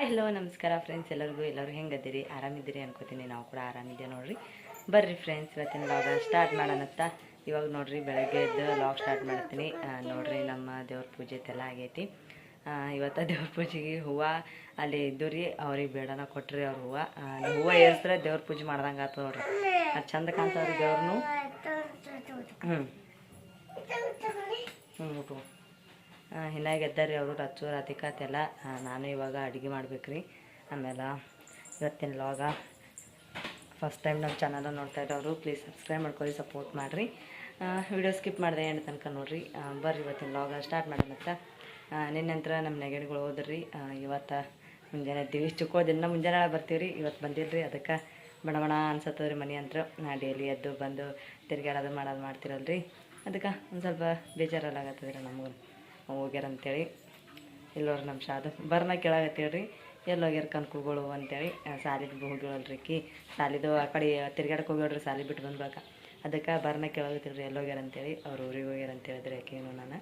Hello ನಮಸ್ಕಾರ friends, ಎಲ್ಲರೂ ಹೆಂಗದಿರಿ? ಆರಾಮಿದ್ದೀರಿ ಅನ್ಕೋತೀನಿ. ನಾವು ಕೂಡ ಆರಾಮಿದ್ದೀವಿ ನೋಡ್ರಿ. ಬರ್ರಿ ಫ್ರೆಂಡ್ಸ್, ಇವತ್ತಿನ ಲಾಗ ಸ್ಟಾರ್ಟ್ ಮಾಡೋಣಂತ. ಇವಾಗ ನೋಡ್ರಿ ಬೆಳಗ್ಗೆ ಎದ್ದು ಲಾಗ್ ಸ್ಟಾರ್ಟ್ ಮಾಡ್ತೀನಿ. ನೋಡ್ರಿ ನಮ್ಮ ದೇವ್ರ ಪೂಜೆ ಎಲ್ಲ ಆಗೈತಿ. ಇವತ್ತು ದೇವ್ರ ಪೂಜೆಗೆ ಹೂವು ಅಲ್ಲಿ ಇದ್ದು ರೀ, ಅವ್ರಿಗೆ ಬೇಡನ ಕೊಟ್ರಿ. ಅವ್ರ ಹೂವು ಏರಿಸಿದ್ರೆ ದೇವ್ರ ಪೂಜೆ ಮಾಡ್ದಂಗೆ ಆಗ್ತದೆ ನೋಡ್ರಿ. ಅದು ಚಂದ ಕಾಣ್ತಾವ್ರಿ ದೇವ್ರನ್ನು. ಊಟ ಹಿನ್ನಾಗ ಎದ್ದಾರಿ ಅವರು ರಚ್ಚು ರಾತಿಕಾತೆಲ್ಲ. ನಾನು ಇವಾಗ ಅಡುಗೆ ಮಾಡ್ಬೇಕ್ರಿ. ಆಮೇಲೆ ಇವತ್ತಿನ ಲಾಗ ಫಸ್ಟ್ ಟೈಮ್ ನಮ್ಮ ಚಾನಲ್ ನೋಡ್ತಾ ಇರೋರು ಪ್ಲೀಸ್ ಸಬ್ಸ್ಕ್ರೈಬ್ ಮಾಡ್ಕೊಳ್ಳಿ, ಸಪೋರ್ಟ್ ಮಾಡಿರಿ. ವಿಡಿಯೋ ಸ್ಕಿಪ್ ಮಾಡಿದೆ ಏನು ತನಕ ನೋಡಿರಿ. ಬರ್ರಿ ಇವತ್ತಿನ ಲಾಗ ಸ್ಟಾರ್ಟ್ ಮಾಡೋಣಂತ. ನಿನ್ನೆ ನಂತರ ನಮ್ಮ ನೆಗಡಿಗಳು ಹೋದ್ರಿ. ಇವತ್ತು ಮುಂಜಾನೆ ಎದ್ದೀವಿ. ಇಷ್ಟಕ್ಕೋ ದಿನ ಮುಂಜಾನೆ ಬರ್ತೀವಿ ರೀ. ಇವತ್ತು ಬಂದಿಲ್ಲ ರೀ, ಅದಕ್ಕೆ ಬಣ ಅನ್ಸತ್ತದ ರೀ ಮನೆ ಅಂತ. ಡೈಲಿ ಎದ್ದು ಬಂದು ತಿರ್ಗಾಡೋದು ಮಾಡೋದು ಮಾಡ್ತಿರಲ್ರಿ, ಅದಕ್ಕೆ ಒಂದು ಸ್ವಲ್ಪ ಬೇಜಾರಲ್ಲಾಗತ್ತದ ರೀ ನಮಗೂ. ಹೋಗ್ಯಾರ ಅಂತೇಳಿ ಎಲ್ಲೋರು ನಮ್ಮ ಶಾದು ಬರ್ನ ಕೇಳಾಗತ್ತೇಳ್ರಿ, ಎಲ್ಲೋಗ್ಯಾರ ಕನ್ಕುಗಳು ಅಂತೇಳಿ. ಸಾಲಿದು ಹೋಗಿಳಲ್ರಿ ಕಿ ಸಾಲಿದು ಆ ಕಡೆ ತಿರ್ಗಾಡಕ್ಕೆ ಹೋಗ್ಯಾಳ್ರಿ, ಸಾಲಿ ಬಿಟ್ಟು ಬಂದ್ಬೇಕಾ. ಅದಕ್ಕೆ ಬರ್ನ ಕೇಳಾಗತ್ತಿಲ್ರಿ ಎಲ್ಲೋಗ್ಯಾರ ಅಂತೇಳಿ. ಅವ್ರು ಊರಿಗೆ ಹೋಗ್ಯಾರ ಅಂತ ಹೇಳಿದ್ರೆ ಯಾಕೇನು ನಾನು.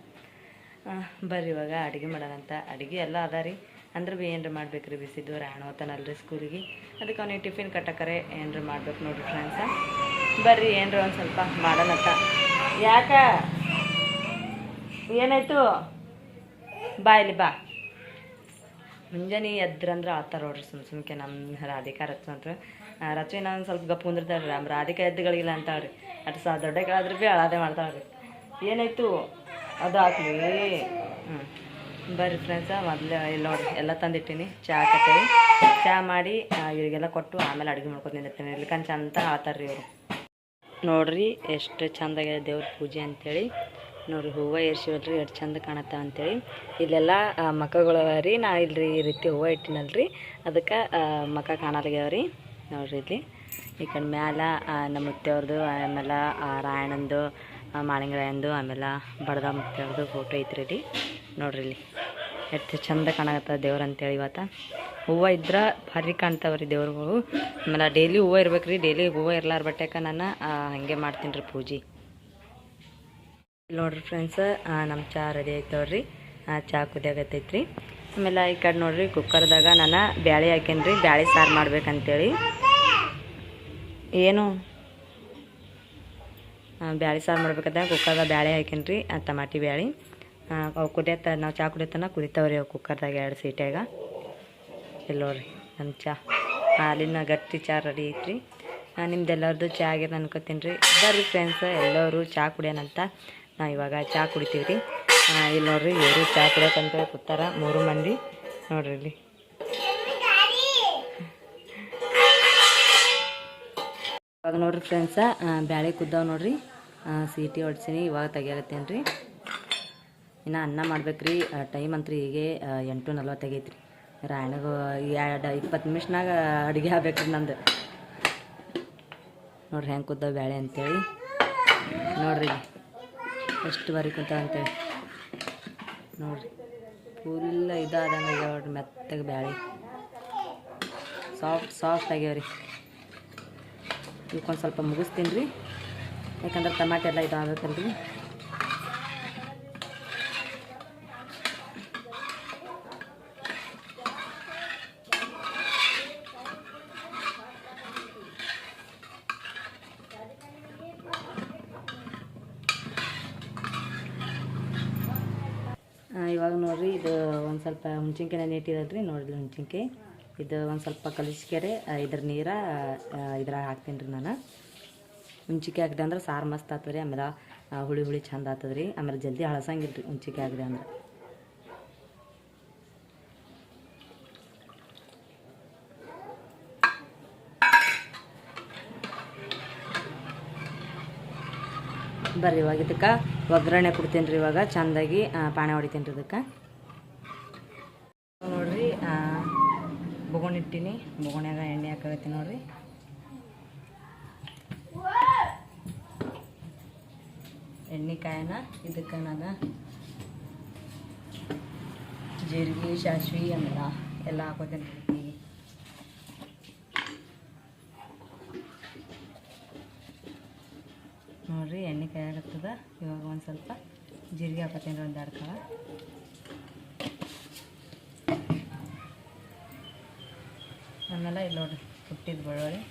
ಬರ್ರಿ ಇವಾಗ ಅಡುಗೆ ಮಾಡೋಣಂತ. ಅಡುಗೆ ಎಲ್ಲ ಅದ ರೀ, ಅಂದ್ರೆ ಭೀ ಏನರ ಮಾಡ್ಬೇಕು ರೀ. ಬಿಸಿದ್ದು ರಾಣೋತನಲ್ರಿ ಸ್ಕೂಲಿಗೆ, ಅದಕ್ಕೆ ಅವ್ನಿಗೆ ಟಿಫಿನ್ ಕಟ್ಟಕರೆ ಏನರ ಮಾಡ್ಬೇಕು ನೋಡಿರಿ ಫ್ರೆಂಡ್ಸ. ಬರ್ರಿ ಏನರ ಒಂದು ಸ್ವಲ್ಪ ಮಾಡೋಣಂತ. ಯಾಕ ಏನಾಯ್ತು? ಬಾ ಇಲ್ಲಿ ಬಾ. ಮುಂಜಾನೆ ಎದ್ರಂದ್ರೆ ಆತರ ನೋಡ್ರಿ ಸುಮ್ಕೆ ನಮ್ಮ ರಾಧಿಕಾ ರಚು ಅಂತ. ರಚು ನಾನು ಸ್ವಲ್ಪ ಗಪ್ ಕುಂದಿರ್ತಾಳೆ ರೀ. ನಮ್ಮ ರಾಧಿಕಾ ಎದ್ದುಗಳಿಲ್ಲ ಅಂತಾಳ್ರಿ. ಅದು ದೊಡ್ಡಕ್ಕಾದ್ರೆ ಭೀ ಅಳಾದೆ ಮಾಡ್ತಾಳ್ರಿ. ಏನಾಯ್ತು ಅದು ಹಾಕ್ಲಿ. ಬರ್ರಿ ಫ್ರೆಂಡ್ಸ, ಮೊದಲು ಇಲ್ಲಿ ನೋಡಿರಿ ಎಲ್ಲ ತಂದಿಟ್ಟಿನಿ. ಚಹಾ ಹಾಕತ್ತೇಳಿ. ಚಹಾ ಮಾಡಿ ಇವರಿಗೆಲ್ಲ ಕೊಟ್ಟು ಆಮೇಲೆ ಅಡುಗೆ ಮಾಡ್ಕೊಂಡು ನಿಂದಿರ್ತೀನಿ. ಇರ್ಲಿಕ್ಕಂತ ಚಂದ ಆಳ್ತಾರ್ರಿ ಇವರು. ನೋಡ್ರಿ ಎಷ್ಟು ಚಂದಾಗಿದೆ ದೇವ್ರ ಪೂಜೆ ಅಂಥೇಳಿ. ನೋಡಿರಿ ಹೂವು ಏರ್ಸಿವಲ್ರಿ, ಎಷ್ಟು ಚಂದ ಕಾಣತ್ತ ಅಂಥೇಳಿ. ಇಲ್ಲೆಲ್ಲ ಮಕ್ಕಗಳು ರೀ. ನಾ ಇಲ್ರಿ ಈ ರೀತಿ ಹೂವು ಇಟ್ಟಿನಲ್ರಿ, ಅದಕ್ಕೆ ಮಕ್ಕ ಕಾಣಲಾಗ್ಯಾವ್ರಿ. ನೋಡ್ರಿ ಇಲ್ಲಿ ಈ ಕಡೆ ಮ್ಯಾಲೆ ನಮ್ಮ ಮುತ್ತೆಯವ್ರದ್ದು, ಆಮೇಲೆ ರಾಯಣ್ಣಂದು, ಮಾಳಿಂಗರಾಯಂದು, ಆಮೇಲೆ ಬಡದ ಮುತ್ತೆಯವ್ರದ್ದು ಫೋಟೋ ಐತ್ರಿ ಇಲ್ಲಿ. ನೋಡ್ರಿ ಇಲ್ಲಿ ಎಷ್ಟು ಚಂದ ಕಾಣಕತ್ತ ದೇವ್ರು ಅಂತೇಳಿ. ಇವತ್ತು ಹೂವು ಇದ್ರೆ ಭಾರಿ ಕಾಣ್ತಾವ್ರಿ ದೇವ್ರುಗಳು. ಆಮೇಲೆ ಡೈಲಿ ಹೂವು ಇರ್ಬೇಕು ರೀ. ಡೈಲಿ ಹೂವು ಇರ್ಲಾರ ಬಟ್ಟೆಕ ನಾನು ಹಾಗೆ ಮಾಡ್ತೀನಿ ರೀ ಪೂಜೆ. ನೋಡ್ರಿ ಫ್ರೆಂಡ್ಸ್, ನಮ್ಮ ಚಹಾ ರೆಡಿ ಆಯ್ತವ್ರಿ. ಚಹಾ ಕುದಿಯಾಗತ್ತೈತ್ರಿ. ಆಮೇಲೆ ಈ ಕಡೆ ನೋಡ್ರಿ ಕುಕ್ಕರ್ದಾಗ ನಾನು ಬ್ಯಾಳೆ ಹಾಕೇನಿ ರೀ. ಬ್ಯಾಳೆ ಸಾರು ಮಾಡ್ಬೇಕಂತೇಳಿ. ಏನು ಬ್ಯಾಳೆ ಸಾರು ಮಾಡ್ಬೇಕಂತ ಕುಕ್ಕರ್ದಾಗ ಬ್ಯಾಳೆ ಹಾಕೇನಿ ರೀ. ಟಮಾಟಿ ಬ್ಯಾಳೆ ಅವು ಕುದಿಯತ್ತ. ನಾವು ಚಹಾ ಕುಡಿಯತ್ತನ ಕುದಿತಾವ್ರಿ ಅವು ಕುಕ್ಕರ್ದಾಗ 2 ಸೀಟ್ಯಾಗ. ಇಲ್ಲಿ ನೋಡ್ರಿ ನಮ್ಮ ಚಹಾ ಹಾಲಿನ ಗಟ್ಟಿ ಚಹಾ ರೆಡಿ ಐತ್ರಿ. ನಿಮ್ದೆಲ್ಲರದು ಚಹಾ ಆಗ್ಯದ ಅನ್ಕೋತೀನಿ ರೀ. ಬರ್ರಿ ಫ್ರೆಂಡ್ಸ್, ಎಲ್ಲರೂ ಚಹಾ ಕುಡಿಯೋಣಂತ. ನಾವು ಇವಾಗ ಚಹಾ ಕುಡಿತೀವಿ ರೀ. ಇಲ್ಲಿ ನೋಡ್ರಿ ಇವರು ಚಹಾ ಕುಡಿಯೋಕಂತ ಕೂತಾರ 3 ಮಂದಿ. ನೋಡ್ರಿ ಇಲ್ಲಿ ಇವಾಗ ನೋಡ್ರಿ ಫ್ರೆಂಡ್ಸ, ಬ್ಯಾಳೆ ಕುದ್ದಾವ ನೋಡ್ರಿ. ಸೀಟಿ ಹೊಡ್ಸೀನಿ, ಇವಾಗ ತೆಗಿಯಲತ್ತೇನೆ ರೀ. ಇನ್ನು ಅನ್ನ ಮಾಡ್ಬೇಕ್ರಿ. ಟೈಮ್ ಅಂತೂ ಹೀಗೆ 8:40 ಆಗೈತ್ರಿ. ರಾಯಣಗೂ 20 ನಿಮಿಷನಾಗ ಅಡುಗೆ ಆಗ್ಬೇಕ್ರಿ ನಂದು. ನೋಡ್ರಿ ಹೆಂಗೆ ಕುದ್ದಾವ ಬ್ಯಾಳೆ ಅಂತೇಳಿ. ನೋಡ್ರಿ ಎಷ್ಟು ಬಾರಿ ಕುಂತಾವ ಅಂತೇಳಿ. ನೋಡ್ರಿ ಫುಲ್ ಇದಾದಂಗೆ ನೋಡ್ರಿ, ಮೆತ್ತಗೆ ಬ್ಯಾಳೆ ಸಾಫ್ಟ್ ಆಗ್ಯಾವ್ರಿ. ಇವಕ್ಕೊಂದು ಸ್ವಲ್ಪ ಮುಗಿಸ್ತೀನಿ ರೀ, ಯಾಕಂದ್ರೆ ಟಮಾಟೆ ಎಲ್ಲ ಇದಾಗಬೇಕಲ್ರಿ. ಇವಾಗ ನೋಡಿರಿ ಇದು ಒಂದು ಸ್ವಲ್ಪ ಹುಣ್ಚಿನ್ಕಾಯಿ ನೆಟ್ಟಿರಲ್ರಿ. ನೋಡಿರಿ ಹುಣ್ಚಿನ್ಕಾಯಿ ಇದು ಒಂದು ಸ್ವಲ್ಪ ಕಲಿಸ್ಕೆರೆ ಇದ್ರ ನೀರ ಇದ್ರಾಗ ಹಾಕ್ತೀನಿ ರೀ ನಾನು. ಹುಣ್ಚಿನ್ಕಾಯಿ ಹಾಕಿದೆ ಅಂದ್ರೆ ಸಾರು ಮಸ್ತ್ ಆಗ್ತದೆ ರೀ. ಆಮೇಲೆ ಹುಳಿ ಚಂದ ಆಗ್ತದೆ ರೀ. ಆಮೇಲೆ ಜಲ್ದಿ ಹಳಸಂಗಿಲ್ಲ ರೀ ಹುಣ್ಚಿನ್ಕಾಯಿ ಹಾಕಿದೆ ಅಂದ್ರೆ. ಬರ್ರಿ ಇವಾಗ ಇದಕ್ಕೆ ಒಗ್ಗರಣೆ ಕೊಡ್ತೀನಿ ರೀ. ಇವಾಗ ಚೆಂದಾಗಿ ಪಾಣೆ ಹೊಡಿತೀನಿ ರೀ ಇದಕ್ಕೆ. ನೋಡಿರಿ ಬೊಗೋಣಿ ಇಟ್ಟೀನಿ. ಬೊಗೋಣ್ಯಾಗ ಎಣ್ಣೆ ಹಾಕಾಗತ್ತೀನಿ ನೋಡಿರಿ. ಎಣ್ಣೆ ಕಾಯನ ಇದಕ್ಕೆ ನಾನು ಜೀರಿಗೆ, ಸಾಸ್ವೆ ಆಮೇಲೆ ಎಲ್ಲ ಹಾಕೋತೀನಿ ರೀ. ನೋಡಿರಿ ಎಣ್ಣೆ ಕಾಯಾಗತ್ತದ. ಇವಾಗ ಒಂದು ಸ್ವಲ್ಪ ಜೀರಿಗೆ ಹಾಕೋತೀನಿ ರೀ, ಒಂದು 2 ಕಾಳು. ಆಮೇಲೆ ಇಲ್ಲಿ ನೋಡಿರಿ ಹುಟ್ಟಿದ ಬೆಳ್ಳುಳ್ಳಿ,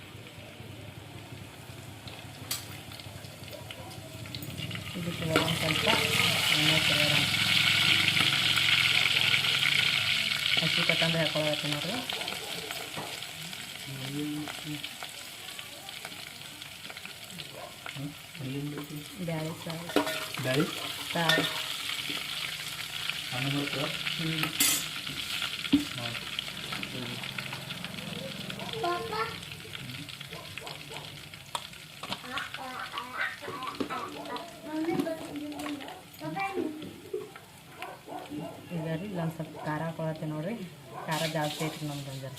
ಇದಕ್ಕೆ ಒಂದು ಸ್ವಲ್ಪ ಎಣ್ಣೆ ತೆಗೆಯೋಣ. ಹಸಿ ಕೊತ್ತಂಬರಿ ಹಾಕೊಳ್ಳೋಕೆ ನೋಡಿರಿ. ಬ್ಯಾಳಿ ಸಾರು ಸಾರು ಈಗ ರೀ ಇಲ್ಲೊಂದು ಸ್ವಲ್ಪ ಖಾರ ಹಾಕೊಳತ್ತೆ ನೋಡಿರಿ. ಖಾರ ಜಾಸ್ತಿ ಐತ್ರಿ ನಮ್ದು ಒಂದು ಜರ.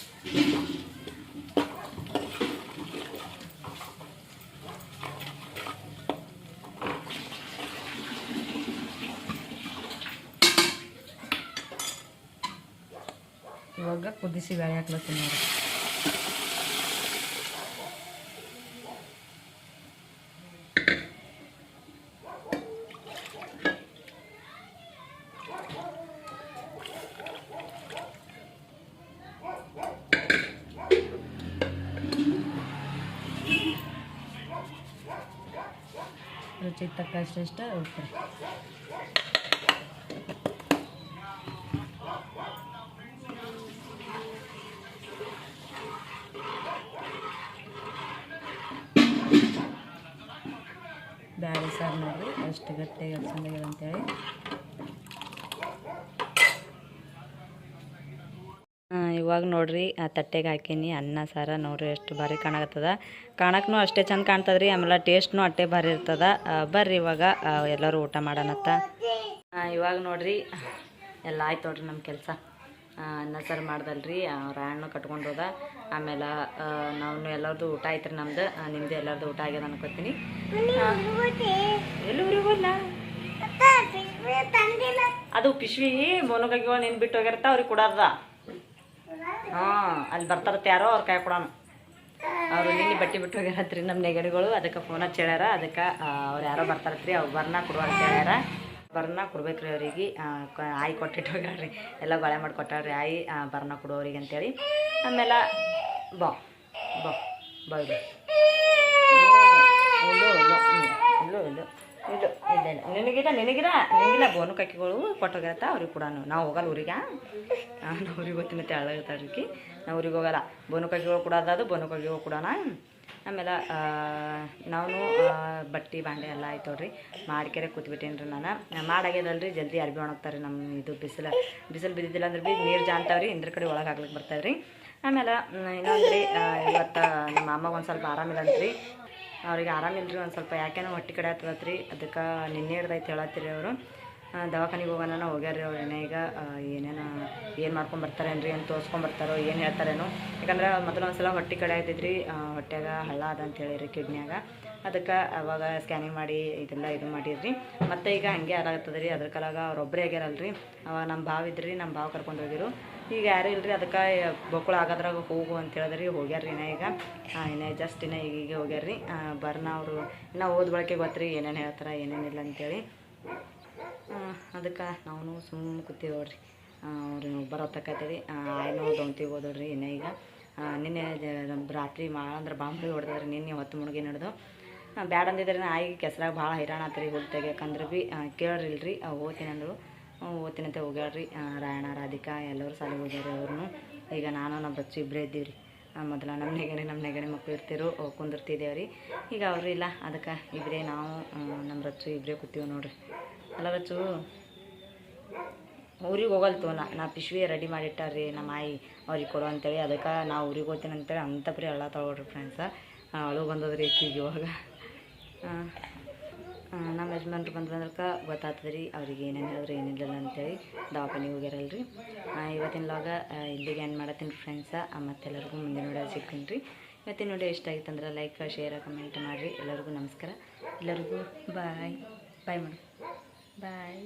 ಇವಾಗ ಕುದಿಸಿ ಬೇಳೆ ಹಾಕ್ಲತ್ತೀನಿ ನೋಡಿ. ರುಚಿಗೆ ತಕ್ಕಷ್ಟು ಉಪ್ಪು. ಬ್ಯಾಳಿ ಸಾರು ನೋಡಿರಿ ಅಷ್ಟು ಗಟ್ಟಿಯಾಗಿ ಅದು ಚೆನ್ನಾಗಿದೆ ಅಂತೇಳಿ. ಇವಾಗ ನೋಡಿರಿ ತಟ್ಟೆಗೆ ಹಾಕೀನಿ ಅನ್ನ ಸಾರ. ನೋಡಿರಿ ಎಷ್ಟು ಭಾರಿ ಕಾಣಕತ್ತದ. ಕಾಣಕ್ಕೂ ಅಷ್ಟೇ ಚಂದ ಕಾಣ್ತದ್ರಿ, ಆಮೇಲೆ ಟೇಸ್ಟ್ನು ಅಷ್ಟೇ ಭಾರಿ ಇರ್ತದ. ಬರ್ರಿ ಇವಾಗ ಎಲ್ಲರೂ ಊಟ ಮಾಡೋಣತ್ತ. ಇವಾಗ ನೋಡಿರಿ ಎಲ್ಲ ಆಯ್ತು ನೋಡ್ರಿ ನಮ್ಮ ಕೆಲಸ. ಅನ್ನ ಸಾರು ಮಾಡ್ದಲ್ರಿ, ರಾಯಣ್ಣು ಕಟ್ಕೊಂಡು ಹೋದ. ಆಮೇಲೆ ನಾವು ಎಲ್ಲರದು ಊಟ ಆಯ್ತು ರೀ ನಮ್ದು. ನಿಮ್ಮದು ಎಲ್ಲರದು ಊಟ ಆಗ್ಯದ ಅನ್ಕೋತೀನಿ. ಎಲ್ಲಿ ಊರಿಗೆ ಹೋಗ್ಲ ಅದು ಪಿಶ್ವಿ ಮೊನಗಾಗಿಗಳು ನಿನ್ ಬಿಟ್ಟು ಹೋಗಿರ್ತ ಅವ್ರಿಗೆ ಕೊಡಾರ್ದ. ಅಲ್ಲಿ ಬರ್ತಾರತ್ತ ಯಾರೋ ಅವ್ರ ಕೈ ಕೊಡೋಣ. ಅವರು ನಿನ್ನೆ ಬಟ್ಟೆ ಬಿಟ್ಟು ಹೋಗ್ಯಾರತ್ರಿ ನಮ್ಮ ನೆಗಡಿಗಳು. ಅದಕ್ಕೆ ಫೋನ್ ಹಚ್ಚಿ ಹೇಳ್ಯಾರ. ಅದಕ್ಕೆ ಅವ್ರು ಯಾರೋ ಬರ್ತಾರತ್ರಿ, ಅವ್ರು ಬರ್ನ ಕೊಡುವ ಅಂತ ಹೇಳ್ಯಾರ. ಬರ್ನ ಕೊಡ್ಬೇಕ್ರಿ ಅವ್ರಿಗೆ. ಆಯಿ ಕೊಟ್ಟಿಟ್ಟು ಹೋಗ್ಯಾಳ್ರಿ, ಎಲ್ಲ ಗೊಳೆ ಮಾಡಿ ಕೊಟ್ಟಾಳ್ರಿ ಆಯಿ. ಬರ್ನ ಕೊಡೋರಿಗೆ ಅಂತೇಳಿ. ಆಮೇಲೆ ಬಾ ಬಾ ಬಾ ಇದು ಇಲ್ಲ ಇಲ್ಲ ಇಲ್ಲ ನಿನಗಿಲ್ಲ ಬೋನು ಕಕ್ಕಿಗಳು ಕೊಟ್ಟೋಗಿರತ್ತ ಅವ್ರಿಗೆ ಕೂಡ. ನಾವು ಹೋಗಲ್ಲ ಊರಿಗೆ. ನಾವು ಊರಿಗೆ ಹೋಗ್ತೀನಿ ಅಂತ ಹೇಳತ್ತಾಡ್ರಿ. ನಾವು ಊರಿಗೆ ಹೋಗಲ್ಲ. ಬೋನು ಕಕ್ಕಿಗಳು ಕೂಡ ಅದು ಬೋನು ಕಕ್ಕಿಗಳು ಕೊಡೋಣ. ಆಮೇಲೆ ನಾವು ಬಟ್ಟೆ ಬಾಂಡೆ ಎಲ್ಲ ಆಯ್ತು ನೋಡ್ರಿ. ಮಾಡ್ಕೆರೆ ಕೂತ್ಬಿಟ್ಟೇನಿ ರೀ ನಾನು. ಮಾಡಾಗ್ಯದಲ್ರಿ, ಜಲ್ದಿ ಅರ್ಬಿ ಒಣಗ್ತಾರೆ. ನಮ್ಮ ಇದು ಬಿಸಿಲು ಬಿದ್ದಿದ್ದಿಲ್ಲ ಅಂದ್ರೆ ಭೀ ನೀರು ಜಾನ್ತಾವ್ರಿ, ಇಂದ್ರ ಕಡೆ ಒಳಗೆ ಹಾಕ್ಲಿಕ್ಕೆ ಬರ್ತಾವ್ರಿ. ಆಮೇಲೆ ಇನ್ನೊಂದು ರೀ, ಇವತ್ತು ನಮ್ಮ ಅಮ್ಮಗೆ ಒಂದು ಸ್ವಲ್ಪ ಆರಾಮಿಲ್ಲ ಅಂತ್ರಿ. ಅವ್ರಿಗೆ ಆರಾಮಿಲ್ರಿ ಒಂದು ಸ್ವಲ್ಪ, ಯಾಕೆನೋ ಹೊಟ್ಟೆ ಕಡೆ ಆಗ್ತದತ್ರಿ. ಅದಕ್ಕೆ ನಿನ್ನೆ ಹಿಡ್ದೈತೆ ಹೇಳತ್ತೀರಿ ಅವರು. ದವಾಖಾನಿಗೆ ಹೋಗೋಣ ಹೋಗ್ಯಾರ ರೀ ಅವ್ರು. ಈಗ ಏನು ಮಾಡ್ಕೊಂಬರ್ತಾರೇನ್ರಿ ಅಂತ ತೋರಿಸ್ಕೊಂಬರ್ತಾರೋ ಏನು ಹೇಳ್ತಾರೇನೋ. ಯಾಕಂದ್ರೆ ಮೊದಲು ಒಂದು ಸಲ ಹೊಟ್ಟೆ ಕಡೆ ಆಯ್ತಿದ್ರಿ, ಹೊಟ್ಟೆಗೆ ಹಳ್ಳ ಅದ ಅಂತ ಹೇಳಿರಿ ಕಿಡ್ನಿಯಾಗ. ಅದಕ್ಕೆ ಅವಾಗ ಸ್ಕ್ಯಾನಿಂಗ್ ಮಾಡಿ ಇದೆಲ್ಲ ಇದು ಮಾಡಿದ್ರಿ. ಮತ್ತು ಈಗ ಹಾಗೆ ಆರಾಗ್ತದೆ ರೀ. ಅದ್ರ ಕಾಲಾಗ ಅವ್ರೊಬ್ಬರೇ ಆಗ್ಯಾರಲ್ರಿ. ಅವಾಗ ನಮ್ಮ ಭಾವ ಇದ್ರಿ, ನಮ್ಮ ಭಾವ ಕರ್ಕೊಂಡು ಹೋಗಿರು. ಈಗ ಯಾರೂ ಇಲ್ಲರಿ. ಅದಕ್ಕೆ ಬೊಕ್ಕಳು ಆಗೋದ್ರಾಗ ಹೋಗು ಅಂತ ಹೇಳಿದ್ರಿ. ಹೋಗ್ಯಾರ್ರಿ ಈಗ ಜಸ್ಟ್ ಈಗೀಗ ಹೋಗ್ಯಾರ್ರಿ. ಬರ್ನ ಅವರು ಇನ್ನೂ ಓದ್ ಬಳಕೆ ಗೊತ್ತ್ರಿ ಏನೇನು ಹೇಳ್ತಾರೆ ಏನೇನಿಲ್ಲ ಅಂತೇಳಿ. ಅದಕ್ಕೆ ನಾವು ಸುಮ್ಮನೆ ಕೂತೀವಿ ನೋಡ್ರಿ. ಅವ್ರು ಬರೋತಕ್ಕೈತಿ. ಆಯ್ನೋ ದೊಂತಿಗೆ ಹೋದೋಡ್ರಿ ಈಗ. ನಿನ್ನೆ ರಾತ್ರಿ ಅಂದ್ರೆ ಬಾಂಬೆ ಹೊಡೆದ್ರಿ. ನಿನ್ನೆ ಹೊತ್ತು ಮುಳುಗಿ ನಡೆದು ಬ್ಯಾಡ ಅಂದಿದ್ರೆ ಆಯಿಗೆ ಕೆಸರಾಗ ಭಾಳ ಹೈರಾಣ ಆತ್ರಿ ಹುಲ್ ತೆಗಿಯಕಂದ್ರೆ ಭೀ ಕೇಳ್ರಿಲ್ರಿ. ಓದ್ತೀನಿ ಅಂದರು, ಓದ್ತೀನಿ ಅಂತ ಹೋಗ್ಯಾಳ್ರಿ. ರಾಯಣ್ಣ ರಾಧಿಕಾ ಎಲ್ಲರೂ ಸಾಲಿಗೆ ಹೋಗ್ಯಾರ ಅವ್ರನ್ನೂ. ಈಗ ನಾನು ನಮ್ಮ ಬಚ್ಚು ಇಬ್ಬರೇ ಇದ್ದೀವಿ ರೀ. ಮೊದಲ ನಮ್ಮ ನೆಗಡಿ ಮಕ್ಕಳು ಇರ್ತಿರು ಕುಂದಿರ್ತಿದ್ದೇವೆ ರೀ. ಈಗ ಅವರು ಇಲ್ಲ. ಅದಕ್ಕೆ ಇಬ್ಬರೇ ನಾವು ನಮ್ಮ ರಚ್ಚು ಇಬ್ಬರೇ ಕೂತೀವಿ ನೋಡ್ರಿ. ಅಲ್ಲ ರಚ್ಚು ಊರಿಗೆ ಹೋಗಲ್ತು. ನಾ ಪಿಶ್ವಿ ರೆಡಿ ಮಾಡಿಟ್ಟಾರ್ರಿ ನಮ್ಮ ಆಯಿ ಅವ್ರಿಗೆ ಕೊಡು ಅಂತೇಳಿ. ಅದಕ್ಕೆ ನಾವು ಊರಿಗೆ ಹೋಗ್ತೀನಿ ಅಂತೇಳಿ ಅಂತ ಪ್ರೀ ಎಲ್ಲ ತೊಗೊಳ್ರಿ ಫ್ರೆಂಡ್ಸ. ಅಳು ಬಂದದ್ರಿ ಅಕ್ಕಿಗೆ ಇವಾಗ. ನಮ್ಮ ಯಜಮಾನ್ರು ಬಂದ್ರಕ್ಕೆ ಗೊತ್ತಾಗ್ತದೆ ರೀ ಅವ್ರಿಗೆ ಏನೇನು ಹೇಳಿದ್ರು ಏನಿಲ್ಲ ಅಂತೇಳಿ. ದವಾಖಾನಿಗೆ ಹೋಗ್ಯಾರಲ್ರಿ. ಇವತ್ತಿನ ಲಾಗ ಇಲ್ಲಿಗೆ ಏನು ಮಾಡತ್ತೀನಿ ಫ್ರೆಂಡ್ಸ. ಮತ್ತೆಲ್ಲರಿಗೂ ಮುಂದಿನ ವಿಡಿಯೋ ಸಿಗ್ತೀನಿ ರೀ. ಇವತ್ತಿನ ವಿಡಿಯೋ ಇಷ್ಟ ಆಗಿತ್ತು ಅಂದ್ರೆ ಲೈಕ್ ಶೇರ್ ಕಮೆಂಟ್ ಮಾಡಿರಿ. ಎಲ್ಲರಿಗೂ ನಮಸ್ಕಾರ. ಎಲ್ಲರಿಗೂ ಬಾಯ್ ಬಾಯ್ ಮಾಡಿ ಬಾಯ್.